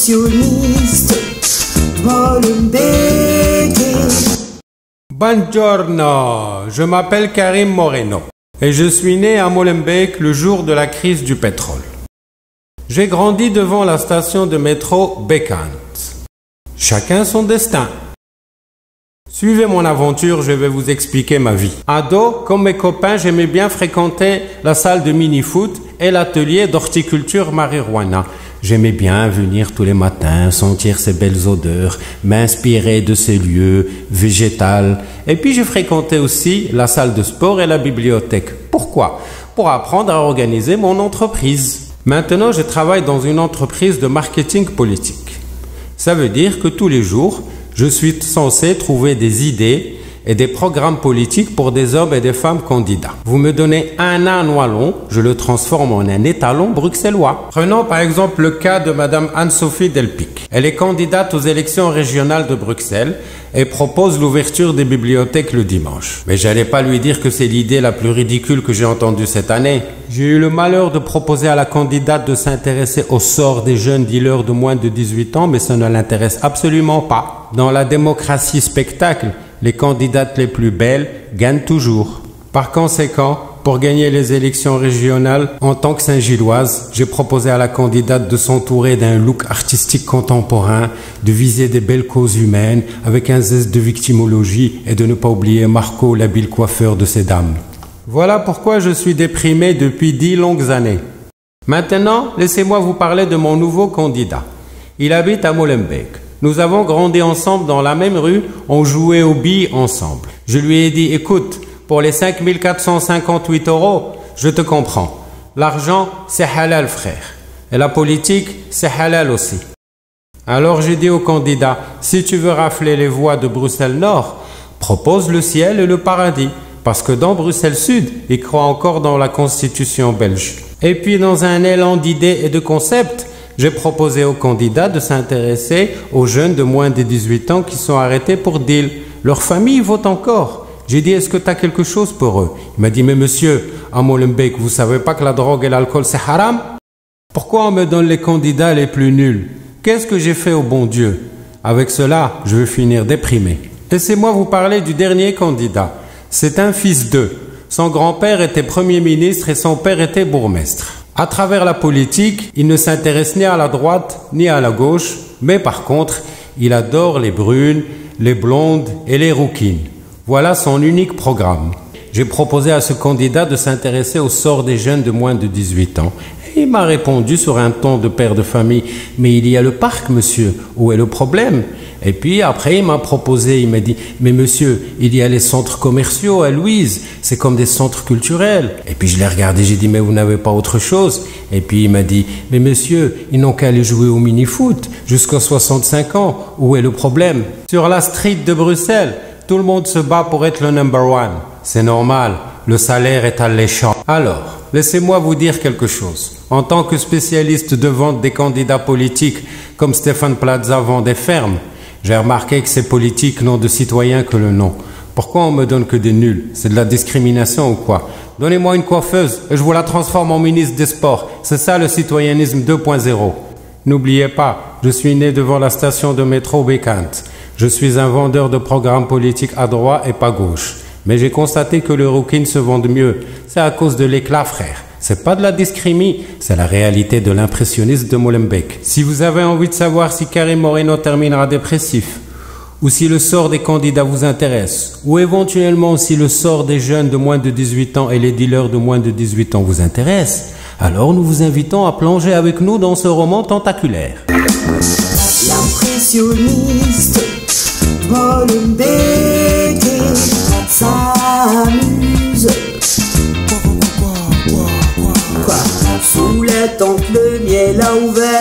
L'impressionniste Molenbeek. Buongiorno, je m'appelle Karim Moreno et je suis né à Molenbeek le jour de la crise du pétrole. J'ai grandi devant la station de métro Bekant. Chacun son destin. Suivez mon aventure, je vais vous expliquer ma vie. Ado, comme mes copains, j'aimais bien fréquenter la salle de mini-foot et l'atelier d'horticulture marijuana. J'aimais bien venir tous les matins, sentir ces belles odeurs, m'inspirer de ces lieux végétals. Et puis je fréquentais aussi la salle de sport et la bibliothèque. Pourquoi? Pour apprendre à organiser mon entreprise. Maintenant, je travaille dans une entreprise de marketing politique. Ça veut dire que tous les jours, je suis censé trouver des idées et des programmes politiques pour des hommes et des femmes candidats. Vous me donnez un âne wallon, je le transforme en un étalon bruxellois. Prenons par exemple le cas de Madame Anne-Sophie Delpic. Elle est candidate aux élections régionales de Bruxelles et propose l'ouverture des bibliothèques le dimanche. Mais j'allais pas lui dire que c'est l'idée la plus ridicule que j'ai entendue cette année. J'ai eu le malheur de proposer à la candidate de s'intéresser au sort des jeunes dealers de moins de 18 ans, mais ça ne l'intéresse absolument pas. Dans la démocratie spectacle, les candidates les plus belles gagnent toujours. Par conséquent, pour gagner les élections régionales, en tant que Saint-Gilloise, j'ai proposé à la candidate de s'entourer d'un look artistique contemporain, de viser des belles causes humaines avec un zeste de victimologie et de ne pas oublier Marco, l'habile coiffeur de ces dames. Voilà pourquoi je suis déprimé depuis 10 longues années. Maintenant, laissez-moi vous parler de mon nouveau candidat. Il habite à Molenbeek. Nous avons grandi ensemble dans la même rue, on jouait aux billes ensemble. Je lui ai dit, écoute, pour les 5458 €, je te comprends. L'argent, c'est halal, frère. Et la politique, c'est halal aussi. Alors j'ai dit au candidat, si tu veux rafler les voix de Bruxelles Nord, propose le ciel et le paradis. Parce que dans Bruxelles Sud, ils croient encore dans la constitution belge. Et puis dans un élan d'idées et de concepts, j'ai proposé aux candidats de s'intéresser aux jeunes de moins de 18 ans qui sont arrêtés pour deal. Leur famille vote encore. J'ai dit, est-ce que tu as quelque chose pour eux? Il m'a dit, mais monsieur, à Molenbeek, vous savez pas que la drogue et l'alcool c'est haram? Pourquoi on me donne les candidats les plus nuls? Qu'est-ce que j'ai fait au bon Dieu? Avec cela, je vais finir déprimé. Laissez-moi vous parler du dernier candidat. C'est un fils d'eux. Son grand-père était Premier ministre et son père était bourgmestre. À travers la politique, il ne s'intéresse ni à la droite ni à la gauche, mais par contre, il adore les brunes, les blondes et les rouquines. Voilà son unique programme. J'ai proposé à ce candidat de s'intéresser au sort des jeunes de moins de 18 ans. Et il m'a répondu sur un ton de père de famille, « Mais il y a le parc, monsieur, où est le problème ?» Et puis après, il m'a proposé, il m'a dit, « Mais monsieur, il y a les centres commerciaux à Louise, c'est comme des centres culturels. » Et puis je l'ai regardé, j'ai dit, « Mais vous n'avez pas autre chose ?» Et puis il m'a dit, « Mais monsieur, ils n'ont qu'à aller jouer au mini-foot jusqu'à 65 ans, où est le problème ?» Sur la street de Bruxelles, tout le monde se bat pour être le number one. C'est normal, le salaire est alléchant. Alors, laissez-moi vous dire quelque chose. En tant que spécialiste de vente des candidats politiques, comme Stéphane Plaza vend des fermes, j'ai remarqué que ces politiques n'ont de citoyens que le nom. Pourquoi on me donne que des nuls? C'est de la discrimination ou quoi? Donnez-moi une coiffeuse et je vous la transforme en ministre des Sports. C'est ça le citoyennisme 2.0. N'oubliez pas, je suis né devant la station de métro Bekant. Je suis un vendeur de programmes politiques à droite et pas gauche. Mais j'ai constaté que les rouquines se vendent mieux. C'est à cause de l'éclat, frère. C'est pas de la discrimine, c'est la réalité de l'impressionniste de Molenbeek. Si vous avez envie de savoir si Karim Moreno terminera dépressif, ou si le sort des candidats vous intéresse, ou éventuellement si le sort des jeunes de moins de 18 ans et les dealers de moins de 18 ans vous intéresse, alors nous vous invitons à plonger avec nous dans ce roman tentaculaire. L'impressionniste Molenbeek s'amuse. Quoi? Sous la tente, le miel a ouvert.